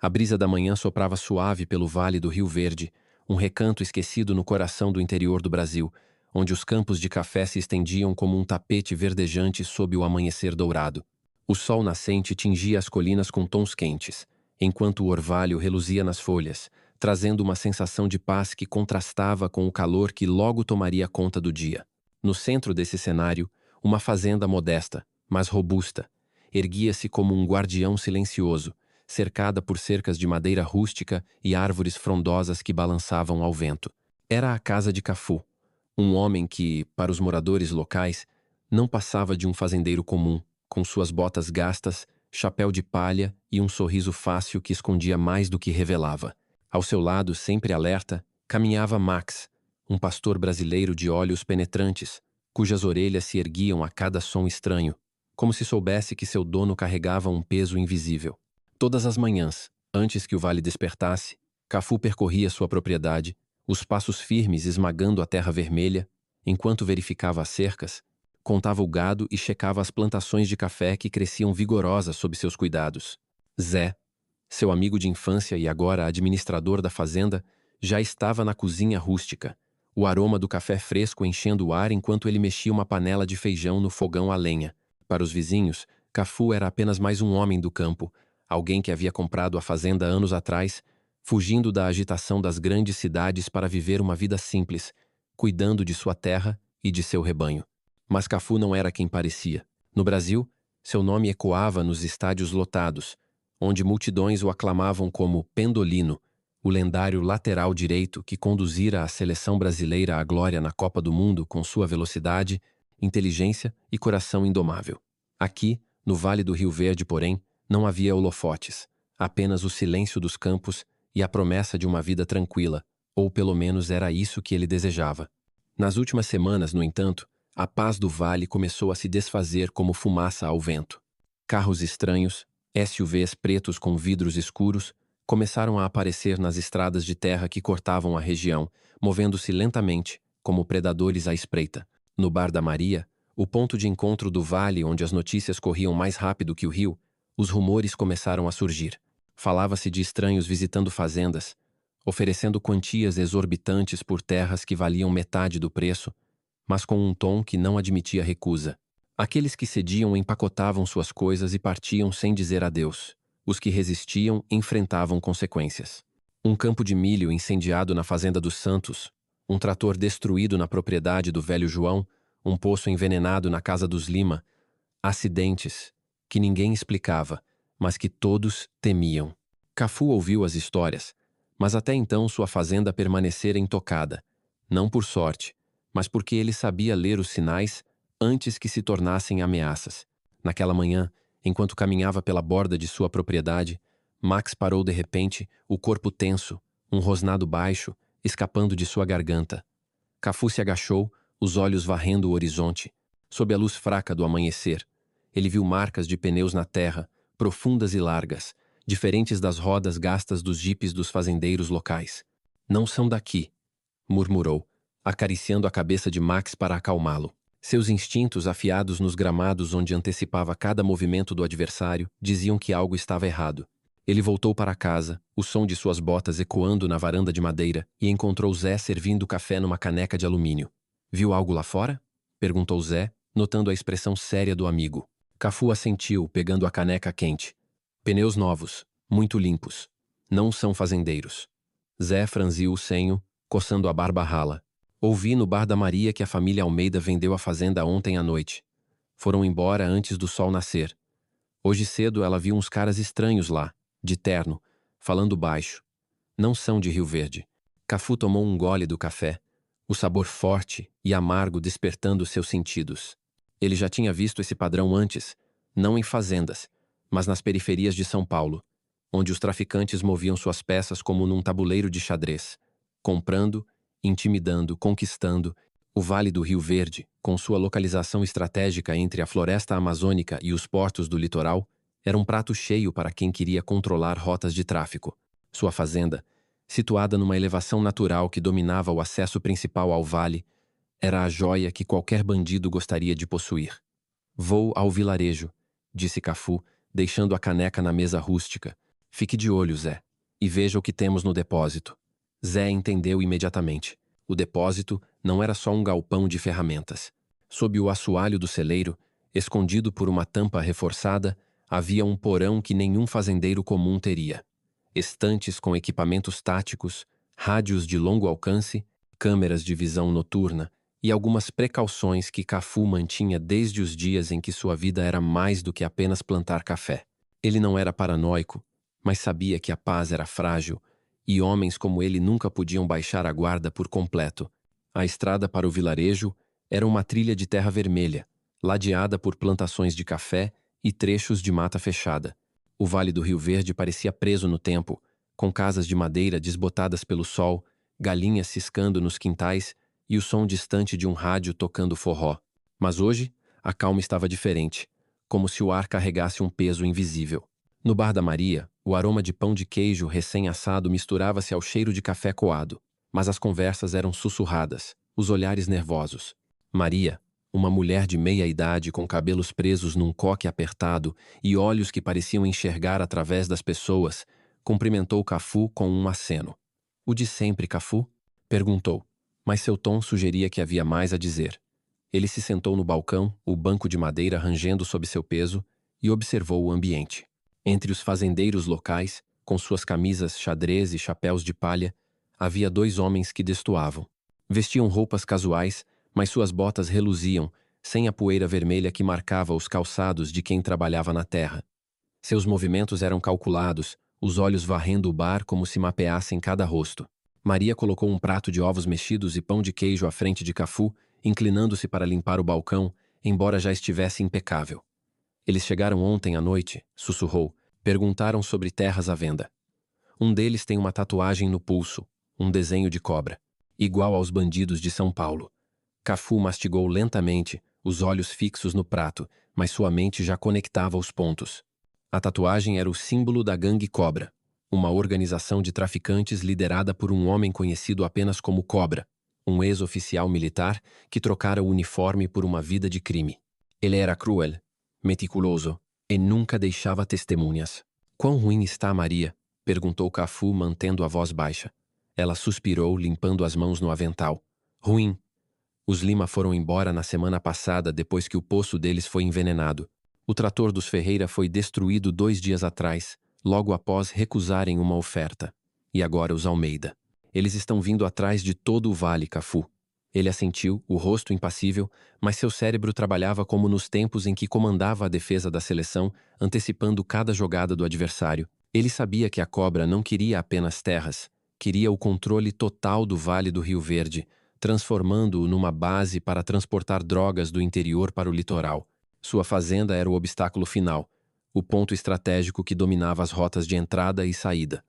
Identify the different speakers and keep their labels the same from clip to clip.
Speaker 1: A brisa da manhã soprava suave pelo vale do Rio Verde, um recanto esquecido no coração do interior do Brasil, onde os campos de café se estendiam como um tapete verdejante sob o amanhecer dourado. O sol nascente tingia as colinas com tons quentes, enquanto o orvalho reluzia nas folhas, trazendo uma sensação de paz que contrastava com o calor que logo tomaria conta do dia. No centro desse cenário, uma fazenda modesta, mas robusta, erguia-se como um guardião silencioso, cercada por cercas de madeira rústica e árvores frondosas que balançavam ao vento. Era a casa de Cafu, um homem que, para os moradores locais, não passava de um fazendeiro comum, com suas botas gastas, chapéu de palha e um sorriso fácil que escondia mais do que revelava. Ao seu lado, sempre alerta, caminhava Max, um pastor brasileiro de olhos penetrantes, cujas orelhas se erguiam a cada som estranho, como se soubesse que seu dono carregava um peso invisível. Todas as manhãs, antes que o vale despertasse, Cafu percorria sua propriedade, os passos firmes esmagando a terra vermelha, enquanto verificava as cercas, contava o gado e checava as plantações de café que cresciam vigorosas sob seus cuidados. Zé, seu amigo de infância e agora administrador da fazenda, já estava na cozinha rústica, o aroma do café fresco enchendo o ar enquanto ele mexia uma panela de feijão no fogão a lenha. Para os vizinhos, Cafu era apenas mais um homem do campo, alguém que havia comprado a fazenda anos atrás, fugindo da agitação das grandes cidades para viver uma vida simples, cuidando de sua terra e de seu rebanho. Mas Cafu não era quem parecia. No Brasil, seu nome ecoava nos estádios lotados, onde multidões o aclamavam como Pendolino, o lendário lateral direito que conduzira a seleção brasileira à glória na Copa do Mundo com sua velocidade, inteligência e coração indomável. Aqui, no Vale do Rio Verde, porém, não havia holofotes, apenas o silêncio dos campos e a promessa de uma vida tranquila, ou pelo menos era isso que ele desejava. Nas últimas semanas, no entanto, a paz do vale começou a se desfazer como fumaça ao vento. Carros estranhos, SUVs pretos com vidros escuros, começaram a aparecer nas estradas de terra que cortavam a região, movendo-se lentamente, como predadores à espreita. No Bar da Maria, o ponto de encontro do vale onde as notícias corriam mais rápido que o rio, os rumores começaram a surgir. Falava-se de estranhos visitando fazendas, oferecendo quantias exorbitantes por terras que valiam metade do preço, mas com um tom que não admitia recusa. Aqueles que cediam empacotavam suas coisas e partiam sem dizer adeus. Os que resistiam enfrentavam consequências. Um campo de milho incendiado na fazenda dos Santos, um trator destruído na propriedade do velho João, um poço envenenado na casa dos Lima, acidentes que ninguém explicava, mas que todos temiam. Cafu ouviu as histórias, mas até então sua fazenda permanecera intocada, não por sorte, mas porque ele sabia ler os sinais antes que se tornassem ameaças. Naquela manhã, enquanto caminhava pela borda de sua propriedade, Max parou de repente, o corpo tenso, um rosnado baixo, escapando de sua garganta. Cafu se agachou, os olhos varrendo o horizonte. Sob a luz fraca do amanhecer, ele viu marcas de pneus na terra, profundas e largas, diferentes das rodas gastas dos jipes dos fazendeiros locais. "Não são daqui", murmurou, acariciando a cabeça de Max para acalmá-lo. Seus instintos, afiados nos gramados onde antecipava cada movimento do adversário, diziam que algo estava errado. Ele voltou para casa, o som de suas botas ecoando na varanda de madeira, e encontrou Zé servindo café numa caneca de alumínio. "Viu algo lá fora?" perguntou Zé, notando a expressão séria do amigo. Cafu assentiu, pegando a caneca quente. "Pneus novos, muito limpos. Não são fazendeiros." Zé franziu o senho, coçando a barba rala. "Ouvi no Bar da Maria que a família Almeida vendeu a fazenda ontem à noite. Foram embora antes do sol nascer. Hoje cedo ela viu uns caras estranhos lá, de terno, falando baixo. Não são de Rio Verde." Cafu tomou um gole do café, o sabor forte e amargo despertando seus sentidos. Ele já tinha visto esse padrão antes, não em fazendas, mas nas periferias de São Paulo, onde os traficantes moviam suas peças como num tabuleiro de xadrez, comprando, intimidando, conquistando. O Vale do Rio Verde, com sua localização estratégica entre a floresta amazônica e os portos do litoral, era um prato cheio para quem queria controlar rotas de tráfico. Sua fazenda, situada numa elevação natural que dominava o acesso principal ao vale, era a joia que qualquer bandido gostaria de possuir. "Vou ao vilarejo", disse Cafu, deixando a caneca na mesa rústica. Fique de olho, Zé, e veja o que temos no depósito. Zé entendeu imediatamente. O depósito não era só um galpão de ferramentas. Sob o assoalho do celeiro, escondido por uma tampa reforçada, havia um porão que nenhum fazendeiro comum teria. Estantes com equipamentos táticos, rádios de longo alcance, câmeras de visão noturna e algumas precauções que Cafu mantinha desde os dias em que sua vida era mais do que apenas plantar café. Ele não era paranoico, mas sabia que a paz era frágil e homens como ele nunca podiam baixar a guarda por completo. A estrada para o vilarejo era uma trilha de terra vermelha, ladeada por plantações de café e trechos de mata fechada. O Vale do Rio Verde parecia preso no tempo, com casas de madeira desbotadas pelo sol, galinhas ciscando nos quintais e o som distante de um rádio tocando forró. Mas hoje, a calma estava diferente, como se o ar carregasse um peso invisível. No bar da Maria, o aroma de pão de queijo recém-assado misturava-se ao cheiro de café coado, mas as conversas eram sussurradas, os olhares nervosos. Maria, uma mulher de meia idade com cabelos presos num coque apertado e olhos que pareciam enxergar através das pessoas, cumprimentou Cafu com um aceno. "O de sempre, Cafu?" perguntou, mas seu tom sugeria que havia mais a dizer. Ele se sentou no balcão, o banco de madeira rangendo sob seu peso, e observou o ambiente. Entre os fazendeiros locais, com suas camisas xadrez e chapéus de palha, havia dois homens que destoavam. Vestiam roupas casuais, mas suas botas reluziam, sem a poeira vermelha que marcava os calçados de quem trabalhava na terra. Seus movimentos eram calculados, os olhos varrendo o bar como se mapeassem cada rosto. Maria colocou um prato de ovos mexidos e pão de queijo à frente de Cafu, inclinando-se para limpar o balcão, embora já estivesse impecável. "Eles chegaram ontem à noite", sussurrou. "Perguntaram sobre terras à venda. Um deles tem uma tatuagem no pulso, um desenho de cobra, igual aos bandidos de São Paulo." Cafu mastigou lentamente, os olhos fixos no prato, mas sua mente já conectava os pontos. A tatuagem era o símbolo da Gangue Cobra, uma organização de traficantes liderada por um homem conhecido apenas como Cobra, um ex-oficial militar que trocara o uniforme por uma vida de crime. Ele era cruel, meticuloso e nunca deixava testemunhas. "Quão ruim está Maria?" perguntou Cafu, mantendo a voz baixa. Ela suspirou, limpando as mãos no avental. "Ruim. Os Lima foram embora na semana passada depois que o poço deles foi envenenado. O trator dos Ferreira foi destruído 2 dias atrás, logo após recusarem uma oferta. E agora os Almeida. Eles estão vindo atrás de todo o vale, Cafu." Ele assentiu, o rosto impassível, mas seu cérebro trabalhava como nos tempos em que comandava a defesa da seleção, antecipando cada jogada do adversário. Ele sabia que a Cobra não queria apenas terras, queria o controle total do Vale do Rio Verde, transformando-o numa base para transportar drogas do interior para o litoral. Sua fazenda era o obstáculo final, o ponto estratégico que dominava as rotas de entrada e saída.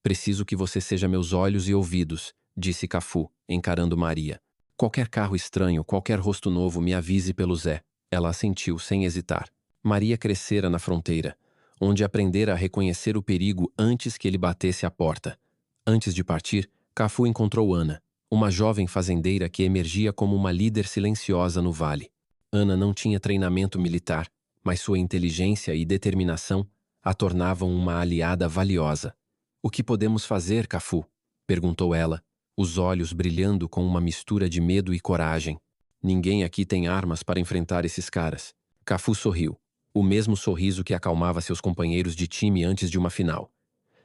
Speaker 1: "Preciso que você seja meus olhos e ouvidos", disse Cafu, encarando Maria. "Qualquer carro estranho, qualquer rosto novo, me avise pelo Zé." Ela assentiu, sem hesitar. Maria crescera na fronteira, onde aprendera a reconhecer o perigo antes que ele batesse à porta. Antes de partir, Cafu encontrou Ana, uma jovem fazendeira que emergia como uma líder silenciosa no vale. Ana não tinha treinamento militar, mas sua inteligência e determinação a tornavam uma aliada valiosa. "O que podemos fazer, Cafu?" perguntou ela, os olhos brilhando com uma mistura de medo e coragem. "Ninguém aqui tem armas para enfrentar esses caras." Cafu sorriu, o mesmo sorriso que acalmava seus companheiros de time antes de uma final.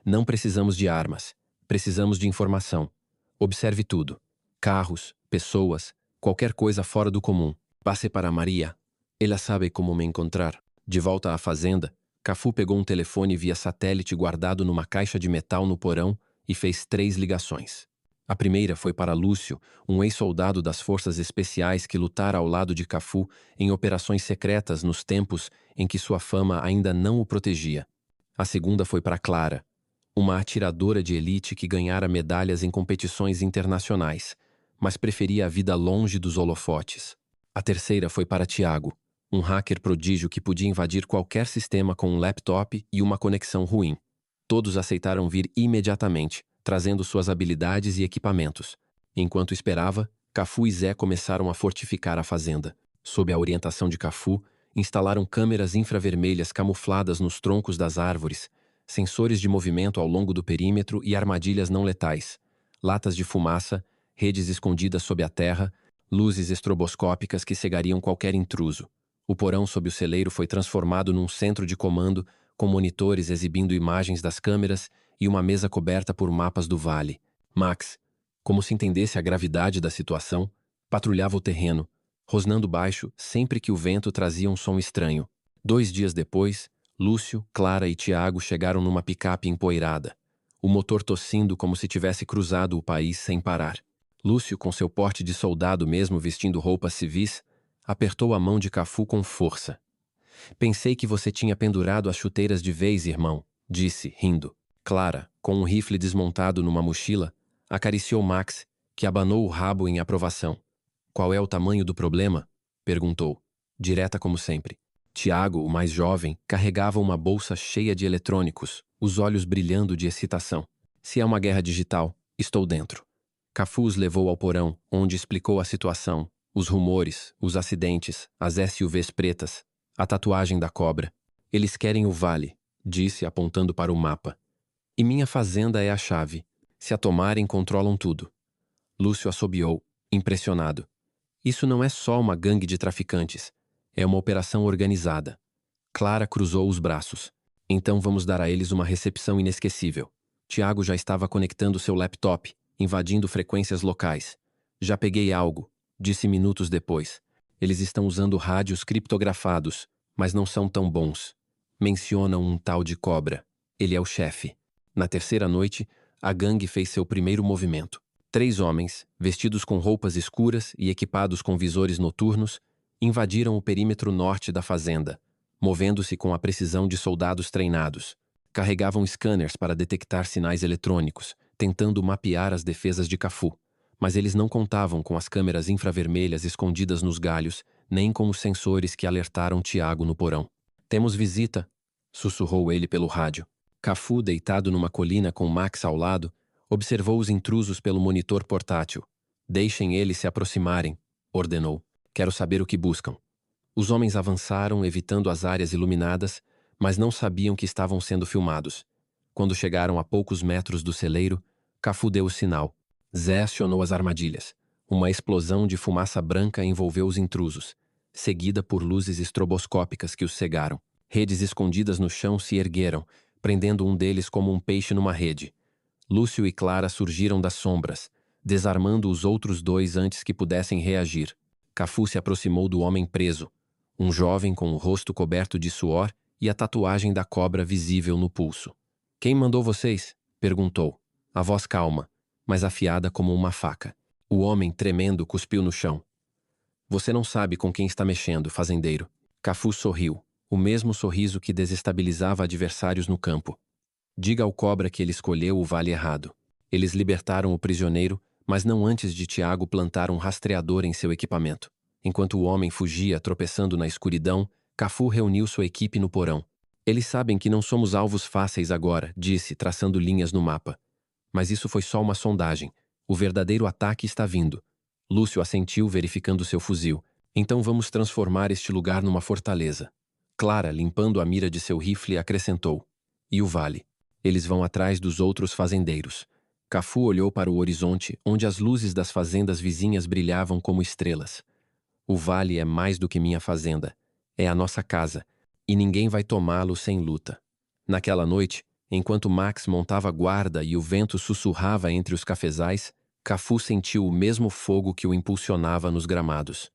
Speaker 1: "Não precisamos de armas. Precisamos de informação. Observe tudo. Carros, pessoas, qualquer coisa fora do comum. Passe para Maria. Ela sabe como me encontrar." De volta à fazenda, Cafu pegou um telefone via satélite guardado numa caixa de metal no porão e fez 3 ligações. A primeira foi para Lúcio, um ex-soldado das forças especiais que lutara ao lado de Cafu em operações secretas nos tempos em que sua fama ainda não o protegia. A segunda foi para Clara, uma atiradora de elite que ganhara medalhas em competições internacionais, mas preferia a vida longe dos holofotes. A terceira foi para Tiago, um hacker prodígio que podia invadir qualquer sistema com um laptop e uma conexão ruim. Todos aceitaram vir imediatamente, trazendo suas habilidades e equipamentos. Enquanto esperava, Cafu e Zé começaram a fortificar a fazenda. Sob a orientação de Cafu, instalaram câmeras infravermelhas camufladas nos troncos das árvores, sensores de movimento ao longo do perímetro e armadilhas não letais, latas de fumaça, redes escondidas sob a terra, luzes estroboscópicas que cegariam qualquer intruso. O porão sob o celeiro foi transformado num centro de comando, com monitores exibindo imagens das câmeras e uma mesa coberta por mapas do vale. Max, como se entendesse a gravidade da situação, patrulhava o terreno, rosnando baixo sempre que o vento trazia um som estranho. 2 dias depois, Lúcio, Clara e Tiago chegaram numa picape empoeirada, o motor tossindo como se tivesse cruzado o país sem parar. Lúcio, com seu porte de soldado mesmo vestindo roupas civis, apertou a mão de Cafu com força. Pensei que você tinha pendurado as chuteiras de vez, irmão, disse, rindo. Clara, com um rifle desmontado numa mochila, acariciou Max, que abanou o rabo em aprovação. Qual é o tamanho do problema? Perguntou, direta como sempre. Tiago, o mais jovem, carregava uma bolsa cheia de eletrônicos, os olhos brilhando de excitação. Se é uma guerra digital, estou dentro. Cafu os levou ao porão, onde explicou a situação, os rumores, os acidentes, as SUVs pretas, a tatuagem da cobra. Eles querem o vale, disse apontando para o mapa. E minha fazenda é a chave. Se a tomarem, controlam tudo. Lúcio assobiou, impressionado. Isso não é só uma gangue de traficantes. É uma operação organizada. Clara cruzou os braços. Então vamos dar a eles uma recepção inesquecível. Tiago já estava conectando seu laptop, invadindo frequências locais. Já peguei algo, disse minutos depois. Eles estão usando rádios criptografados, mas não são tão bons. Mencionam um tal de Cobra. Ele é o chefe. Na terceira noite, a gangue fez seu primeiro movimento. 3 homens, vestidos com roupas escuras e equipados com visores noturnos, invadiram o perímetro norte da fazenda, movendo-se com a precisão de soldados treinados. Carregavam scanners para detectar sinais eletrônicos, tentando mapear as defesas de Cafu. Mas eles não contavam com as câmeras infravermelhas escondidas nos galhos, nem com os sensores que alertaram Tiago no porão. Temos visita, sussurrou ele pelo rádio. Cafu, deitado numa colina com Max ao lado, observou os intrusos pelo monitor portátil. Deixem eles se aproximarem, ordenou. Quero saber o que buscam. Os homens avançaram, evitando as áreas iluminadas, mas não sabiam que estavam sendo filmados. Quando chegaram a poucos metros do celeiro, Cafu deu o sinal. Zé acionou as armadilhas. Uma explosão de fumaça branca envolveu os intrusos, seguida por luzes estroboscópicas que os cegaram. Redes escondidas no chão se ergueram, prendendo um deles como um peixe numa rede. Lúcio e Clara surgiram das sombras, desarmando os outros 2 antes que pudessem reagir. Cafu se aproximou do homem preso, um jovem com o rosto coberto de suor e a tatuagem da cobra visível no pulso. Quem mandou vocês? Perguntou, a voz calma, mas afiada como uma faca. O homem, tremendo, cuspiu no chão. Você não sabe com quem está mexendo, fazendeiro. Cafu sorriu, o mesmo sorriso que desestabilizava adversários no campo. Diga ao cobra que ele escolheu o vale errado. Eles libertaram o prisioneiro, mas não antes de Tiago plantar um rastreador em seu equipamento. Enquanto o homem fugia, tropeçando na escuridão, Cafu reuniu sua equipe no porão. Eles sabem que não somos alvos fáceis agora, disse, traçando linhas no mapa. Mas isso foi só uma sondagem. O verdadeiro ataque está vindo. Lúcio assentiu, verificando seu fuzil. Então vamos transformar este lugar numa fortaleza. Clara, limpando a mira de seu rifle, acrescentou. E o vale? Eles vão atrás dos outros fazendeiros. Cafu olhou para o horizonte, onde as luzes das fazendas vizinhas brilhavam como estrelas. O vale é mais do que minha fazenda. É a nossa casa, e ninguém vai tomá-lo sem luta. Naquela noite, enquanto Max montava guarda e o vento sussurrava entre os cafezais, Cafu sentiu o mesmo fogo que o impulsionava nos gramados.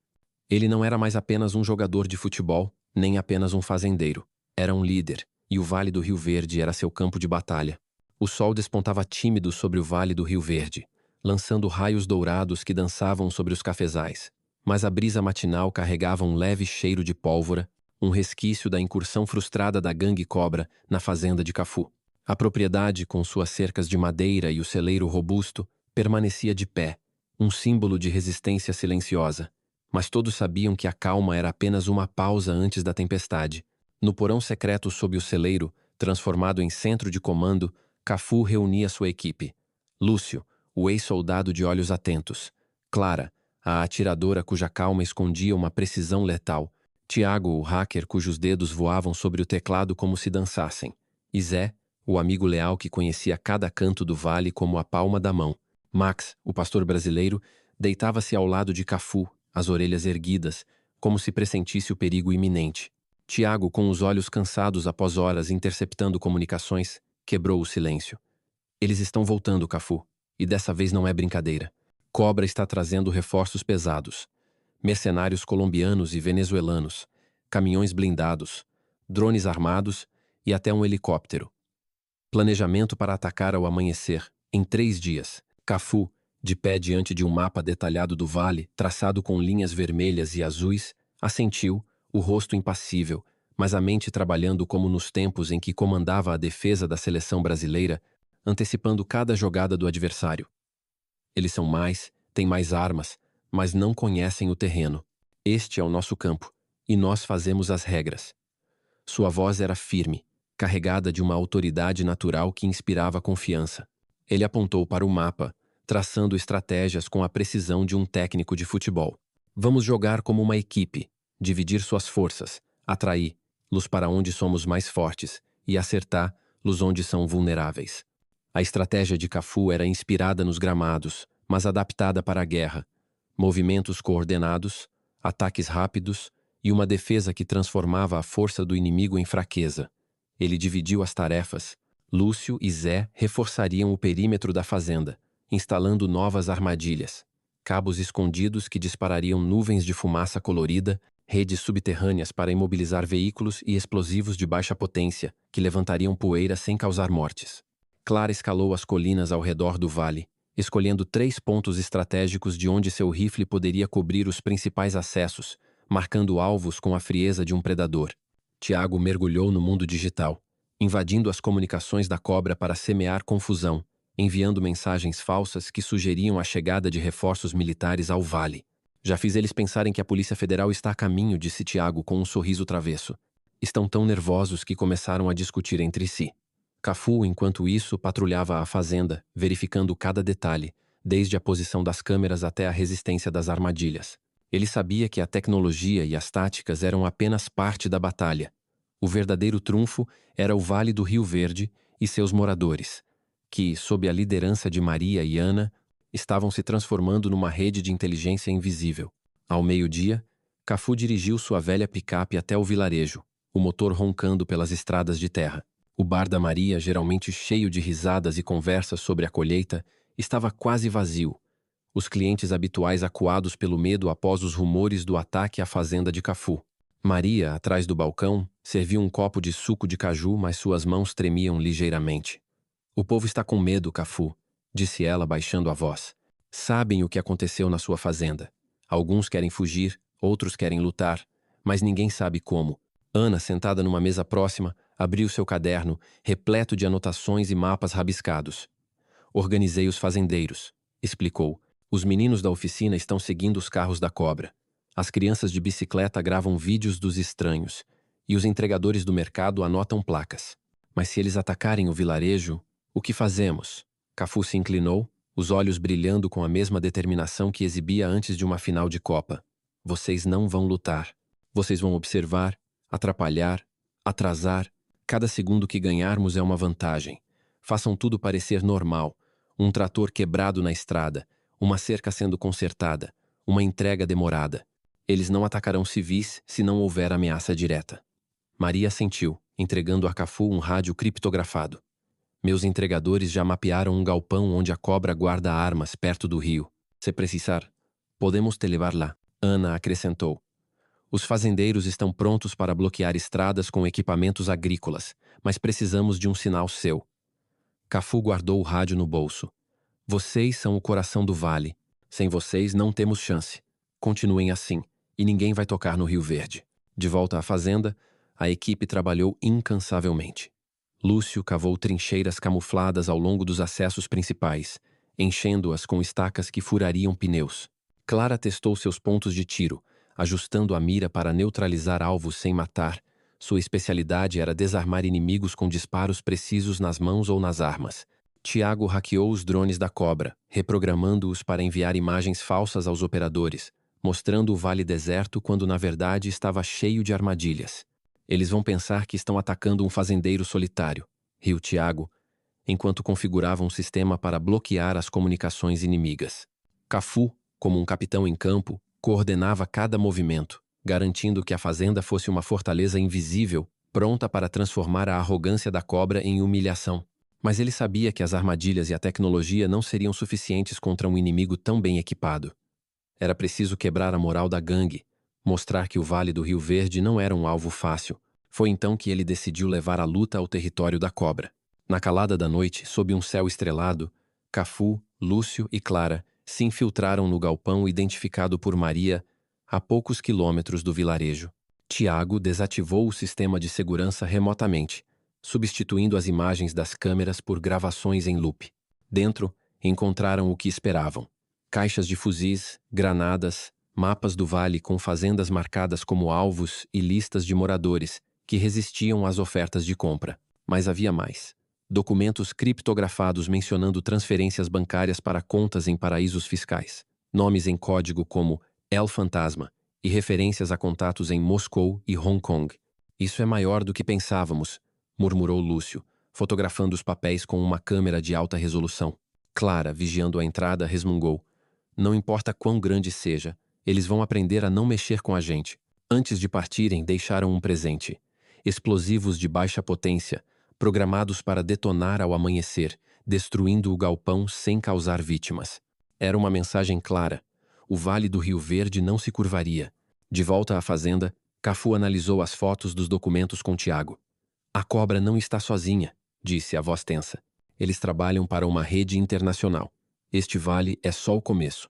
Speaker 1: Ele não era mais apenas um jogador de futebol, nem apenas um fazendeiro. Era um líder. E o Vale do Rio Verde era seu campo de batalha. O sol despontava tímido sobre o Vale do Rio Verde, lançando raios dourados que dançavam sobre os cafezais. Mas a brisa matinal carregava um leve cheiro de pólvora, um resquício da incursão frustrada da gangue Cobra na fazenda de Cafu. A propriedade, com suas cercas de madeira e o celeiro robusto, permanecia de pé, um símbolo de resistência silenciosa. Mas todos sabiam que a calma era apenas uma pausa antes da tempestade. No porão secreto sob o celeiro, transformado em centro de comando, Cafu reunia sua equipe. Lúcio, o ex-soldado de olhos atentos. Clara, a atiradora cuja calma escondia uma precisão letal. Tiago, o hacker cujos dedos voavam sobre o teclado como se dançassem. E Zé, o amigo leal que conhecia cada canto do vale como a palma da mão. Max, o pastor brasileiro, deitava-se ao lado de Cafu, as orelhas erguidas, como se pressentisse o perigo iminente. Tiago, com os olhos cansados após horas interceptando comunicações, quebrou o silêncio. Eles estão voltando, Cafu, e dessa vez não é brincadeira. Cobra está trazendo reforços pesados. Mercenários colombianos e venezuelanos, caminhões blindados, drones armados e até um helicóptero. Planejamento para atacar ao amanhecer, em 3 dias. Cafu, de pé diante de um mapa detalhado do vale, traçado com linhas vermelhas e azuis, assentiu, o rosto impassível, mas a mente trabalhando como nos tempos em que comandava a defesa da seleção brasileira, antecipando cada jogada do adversário. Eles são mais, têm mais armas, mas não conhecem o terreno. Este é o nosso campo, e nós fazemos as regras. Sua voz era firme, carregada de uma autoridade natural que inspirava confiança. Ele apontou para o mapa, traçando estratégias com a precisão de um técnico de futebol. Vamos jogar como uma equipe, dividir suas forças, atraí-los para onde somos mais fortes e acertar-los onde são vulneráveis. A estratégia de Cafu era inspirada nos gramados, mas adaptada para a guerra. Movimentos coordenados, ataques rápidos e uma defesa que transformava a força do inimigo em fraqueza. Ele dividiu as tarefas. Lúcio e Zé reforçariam o perímetro da fazenda, instalando novas armadilhas. Cabos escondidos que disparariam nuvens de fumaça colorida, redes subterrâneas para imobilizar veículos e explosivos de baixa potência, que levantariam poeira sem causar mortes. Clara escalou as colinas ao redor do vale, escolhendo 3 pontos estratégicos de onde seu rifle poderia cobrir os principais acessos, marcando alvos com a frieza de um predador. Tiago mergulhou no mundo digital, invadindo as comunicações da Cobra para semear confusão, enviando mensagens falsas que sugeriam a chegada de reforços militares ao vale. Já fiz eles pensarem que a Polícia Federal está a caminho, disse Tiago com um sorriso travesso. Estão tão nervosos que começaram a discutir entre si. Cafu, enquanto isso, patrulhava a fazenda, verificando cada detalhe, desde a posição das câmeras até a resistência das armadilhas. Ele sabia que a tecnologia e as táticas eram apenas parte da batalha. O verdadeiro trunfo era o Vale do Rio Verde e seus moradores, que, sob a liderança de Maria e Ana, estavam se transformando numa rede de inteligência invisível. Ao meio-dia, Cafu dirigiu sua velha picape até o vilarejo, o motor roncando pelas estradas de terra. O bar da Maria, geralmente cheio de risadas e conversas sobre a colheita, estava quase vazio. Os clientes habituais acuados pelo medo após os rumores do ataque à fazenda de Cafu. Maria, atrás do balcão, serviu um copo de suco de caju, mas suas mãos tremiam ligeiramente. O povo está com medo, Cafu, disse ela baixando a voz. Sabem o que aconteceu na sua fazenda. Alguns querem fugir, outros querem lutar, mas ninguém sabe como. Ana, sentada numa mesa próxima, abriu seu caderno, repleto de anotações e mapas rabiscados. Organizei os fazendeiros, explicou. Os meninos da oficina estão seguindo os carros da Cobra. As crianças de bicicleta gravam vídeos dos estranhos, e os entregadores do mercado anotam placas. Mas se eles atacarem o vilarejo, o que fazemos? Cafu se inclinou, os olhos brilhando com a mesma determinação que exibia antes de uma final de Copa. Vocês não vão lutar. Vocês vão observar, atrapalhar, atrasar. Cada segundo que ganharmos é uma vantagem. Façam tudo parecer normal. Um trator quebrado na estrada, uma cerca sendo consertada, uma entrega demorada. Eles não atacarão civis se não houver ameaça direta. Maria assentiu, entregando a Cafu um rádio criptografado. Meus entregadores já mapearam um galpão onde a Cobra guarda armas perto do rio. Se precisar, podemos te levar lá. Ana acrescentou. Os fazendeiros estão prontos para bloquear estradas com equipamentos agrícolas, mas precisamos de um sinal seu. Cafu guardou o rádio no bolso. Vocês são o coração do vale. Sem vocês não temos chance. Continuem assim, e ninguém vai tocar no Rio Verde. De volta à fazenda, a equipe trabalhou incansavelmente. Lúcio cavou trincheiras camufladas ao longo dos acessos principais, enchendo-as com estacas que furariam pneus. Clara testou seus pontos de tiro, ajustando a mira para neutralizar alvos sem matar. Sua especialidade era desarmar inimigos com disparos precisos nas mãos ou nas armas. Tiago hackeou os drones da Cobra, reprogramando-os para enviar imagens falsas aos operadores, mostrando o vale deserto quando na verdade estava cheio de armadilhas. Eles vão pensar que estão atacando um fazendeiro solitário, riu Tiago, enquanto configurava um sistema para bloquear as comunicações inimigas. Cafu, como um capitão em campo, coordenava cada movimento, garantindo que a fazenda fosse uma fortaleza invisível, pronta para transformar a arrogância da cobra em humilhação. Mas ele sabia que as armadilhas e a tecnologia não seriam suficientes contra um inimigo tão bem equipado. Era preciso quebrar a moral da gangue, mostrar que o Vale do Rio Verde não era um alvo fácil. Foi então que ele decidiu levar a luta ao território da cobra. Na calada da noite, sob um céu estrelado, Cafu, Lúcio e Clara se infiltraram no galpão identificado por Maria a poucos quilômetros do vilarejo. Tiago desativou o sistema de segurança remotamente, substituindo as imagens das câmeras por gravações em loop. Dentro, encontraram o que esperavam: caixas de fuzis, granadas, mapas do vale com fazendas marcadas como alvos e listas de moradores que resistiam às ofertas de compra. Mas havia mais: documentos criptografados mencionando transferências bancárias para contas em paraísos fiscais, nomes em código como El Fantasma e referências a contatos em Moscou e Hong Kong. Isso é maior do que pensávamos, murmurou Lúcio, fotografando os papéis com uma câmera de alta resolução. Clara, vigiando a entrada, resmungou: não importa quão grande seja, eles vão aprender a não mexer com a gente. Antes de partirem, deixaram um presente: explosivos de baixa potência, programados para detonar ao amanhecer, destruindo o galpão sem causar vítimas. Era uma mensagem clara: o Vale do Rio Verde não se curvaria. De volta à fazenda, Cafu analisou as fotos dos documentos com Tiago. A cobra não está sozinha, disse a voz tensa. Eles trabalham para uma rede internacional. Este vale é só o começo.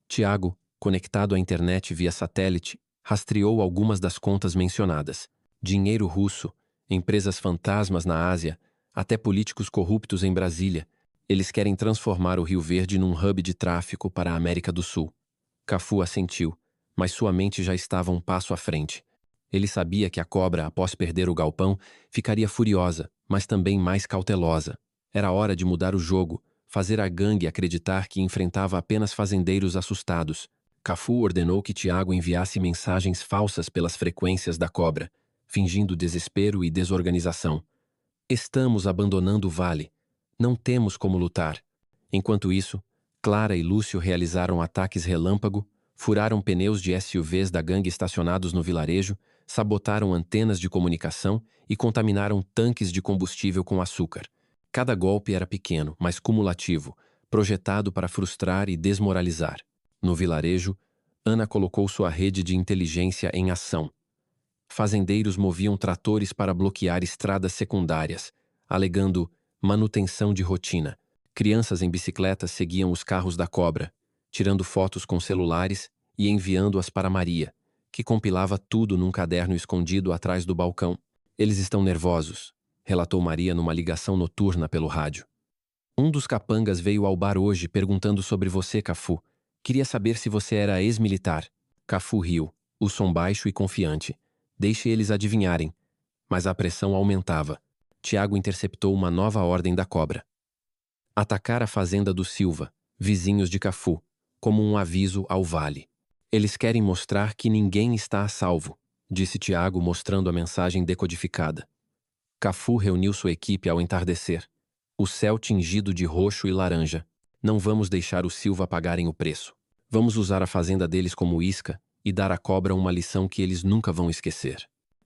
Speaker 1: Tiago, conectado à internet via satélite, rastreou algumas das contas mencionadas: dinheiro russo, empresas fantasmas na Ásia, até políticos corruptos em Brasília. Eles querem transformar o Rio Verde num hub de tráfico para a América do Sul. Cafu assentiu, mas sua mente já estava um passo à frente. Ele sabia que a cobra, após perder o galpão, ficaria furiosa, mas também mais cautelosa. Era hora de mudar o jogo, fazer a gangue acreditar que enfrentava apenas fazendeiros assustados. Cafu ordenou que Tiago enviasse mensagens falsas pelas frequências da cobra, fingindo desespero e desorganização. Estamos abandonando o vale. Não temos como lutar. Enquanto isso, Clara e Lúcio realizaram ataques relâmpago, furaram pneus de SUVs da gangue estacionados no vilarejo, sabotaram antenas de comunicação e contaminaram tanques de combustível com açúcar. Cada golpe era pequeno, mas cumulativo, projetado para frustrar e desmoralizar. No vilarejo, Ana colocou sua rede de inteligência em ação. Fazendeiros moviam tratores para bloquear estradas secundárias, alegando manutenção de rotina. Crianças em bicicletas seguiam os carros da cobra, tirando fotos com celulares e enviando-as para Maria, que compilava tudo num caderno escondido atrás do balcão. Eles estão nervosos, relatou Maria numa ligação noturna pelo rádio. Um dos capangas veio ao bar hoje perguntando sobre você, Cafu. Queria saber se você era ex-militar. Cafu riu, o som baixo e confiante. Deixe eles adivinharem. Mas a pressão aumentava. Tiago interceptou uma nova ordem da cobra: atacar a fazenda do Silva, vizinhos de Cafu, como um aviso ao vale. Eles querem mostrar que ninguém está a salvo, disse Tiago, mostrando a mensagem decodificada. Cafu reuniu sua equipe ao entardecer. O céu tingido de roxo e laranja. Não vamos deixar os Silva pagarem o preço. Vamos usar a fazenda deles como isca e dar à cobra uma lição que eles nunca vão esquecer.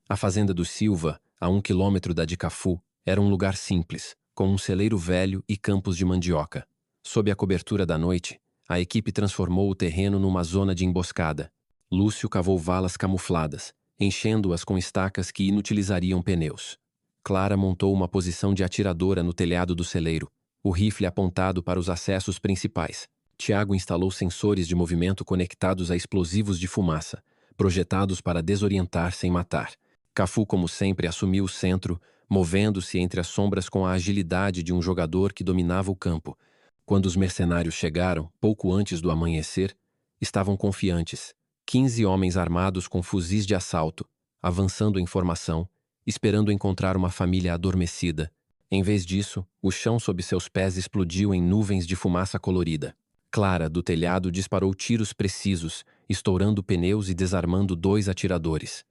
Speaker 1: A fazenda do Silva, a 1 quilômetro da de Cafu, era um lugar simples, com um celeiro velho e campos de mandioca. Sob a cobertura da noite, a equipe transformou o terreno numa zona de emboscada. Lúcio cavou valas camufladas, enchendo-as com estacas que inutilizariam pneus. Clara montou uma posição de atiradora no telhado do celeiro, o rifle apontado para os acessos principais. Tiago instalou sensores de movimento conectados a explosivos de fumaça, projetados para desorientar sem matar. Cafu, como sempre, assumiu o centro, movendo-se entre as sombras com a agilidade de um jogador que dominava o campo. Quando os mercenários chegaram, pouco antes do amanhecer, estavam confiantes. 15 homens armados com fuzis de assalto, avançando em formação, esperando encontrar uma família adormecida. Em vez disso, o chão sob seus pés explodiu em nuvens de fumaça colorida. Clara, do telhado, disparou tiros precisos, estourando pneus e desarmando 2 atiradores.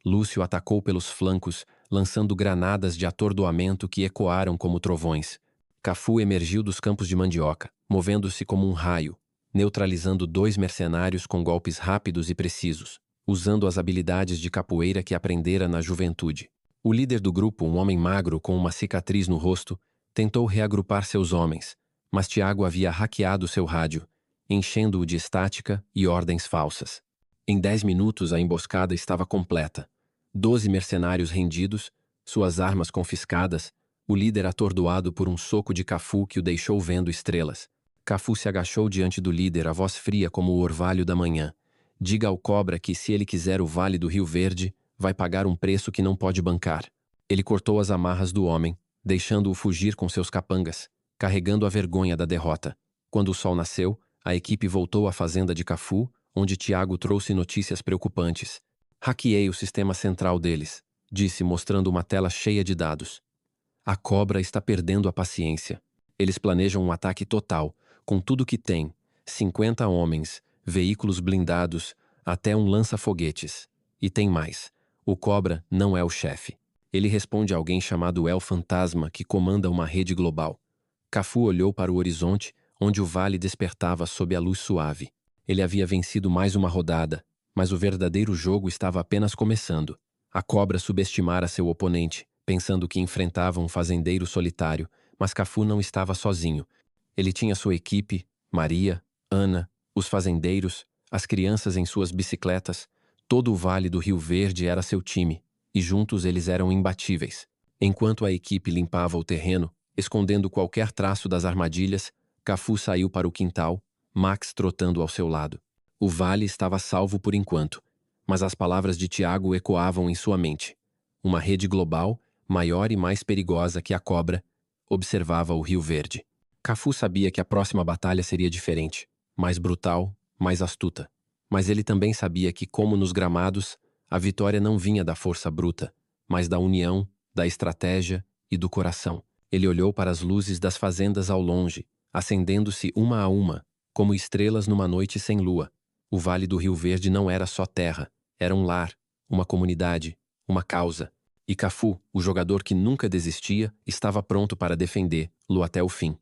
Speaker 1: Lúcio atacou pelos flancos, lançando granadas de atordoamento que ecoaram como trovões. Cafu emergiu dos campos de mandioca, movendo-se como um raio, neutralizando 2 mercenários com golpes rápidos e precisos, usando as habilidades de capoeira que aprendera na juventude. O líder do grupo, um homem magro com uma cicatriz no rosto, tentou reagrupar seus homens, mas Tiago havia hackeado seu rádio, enchendo-o de estática e ordens falsas. Em 10 minutos a emboscada estava completa. 12 mercenários rendidos, suas armas confiscadas, o líder atordoado por um soco de Cafu que o deixou vendo estrelas. Cafu se agachou diante do líder, a voz fria como o orvalho da manhã. Diga ao cobra que, se ele quiser o Vale do Rio Verde, vai pagar um preço que não pode bancar. Ele cortou as amarras do homem, deixando-o fugir com seus capangas, carregando a vergonha da derrota. Quando o sol nasceu, a equipe voltou à fazenda de Cafu, onde Tiago trouxe notícias preocupantes. Hackeei o sistema central deles, disse, mostrando uma tela cheia de dados. A cobra está perdendo a paciência. Eles planejam um ataque total, com tudo que tem: 50 homens, veículos blindados, até um lança-foguetes. E tem mais. O cobra não é o chefe. Ele responde a alguém chamado El Fantasma, que comanda uma rede global. Cafu olhou para o horizonte, onde o vale despertava sob a luz suave. Ele havia vencido mais uma rodada, mas o verdadeiro jogo estava apenas começando. A cobra subestimara seu oponente, pensando que enfrentava um fazendeiro solitário, mas Cafu não estava sozinho. Ele tinha sua equipe, Maria, Ana, os fazendeiros, as crianças em suas bicicletas. Todo o Vale do Rio Verde era seu time, e juntos eles eram imbatíveis. Enquanto a equipe limpava o terreno, escondendo qualquer traço das armadilhas, Cafu saiu para o quintal, Max trotando ao seu lado. O vale estava salvo por enquanto, mas as palavras de Tiago ecoavam em sua mente. Uma rede global, maior e mais perigosa que a cobra, observava o Rio Verde. Cafu sabia que a próxima batalha seria diferente, mais brutal, mais astuta. Mas ele também sabia que, como nos gramados, a vitória não vinha da força bruta, mas da união, da estratégia e do coração. Ele olhou para as luzes das fazendas ao longe, acendendo-se uma a uma, como estrelas numa noite sem lua. O Vale do Rio Verde não era só terra, era um lar, uma comunidade, uma causa. E Cafu, o jogador que nunca desistia, estava pronto para defendê-lo até o fim.